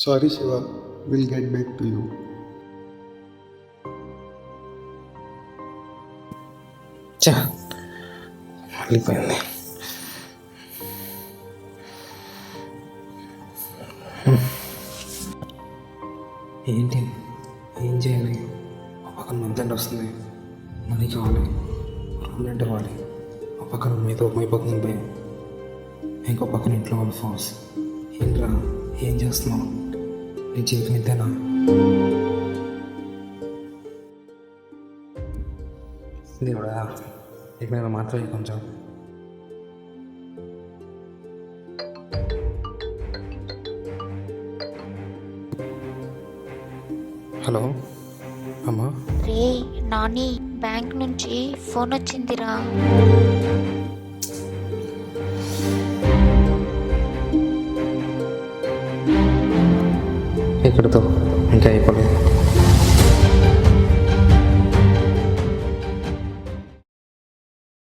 Sorry, Shiva. We'll get back to you. చా వెళ్ళిపోయింది. ఏంటి ఏం చేయాలి? ఒక పక్కన మంత్ వస్తుంది, మనీ కావాలి, రూమ్ రెంట్ ఇవ్వాలి, ఒక పక్కన మీతో అయిపోతుంది భయం, ఇంకో పక్కన ఇంట్లో వాళ్ళ ఫోర్స్. ఏంట్రా ఏం చేస్తున్నావు? నీ జీవితం ఇంతేనా? దేవుడా ఇక నేను మాత్రమే కొంచెం. హలో అమ్మా. రే నాని, బ్యాంక్ నుంచి ఫోన్ వచ్చిందిరా. ఇక్కడితో ఇంకా అయిపోలేదు.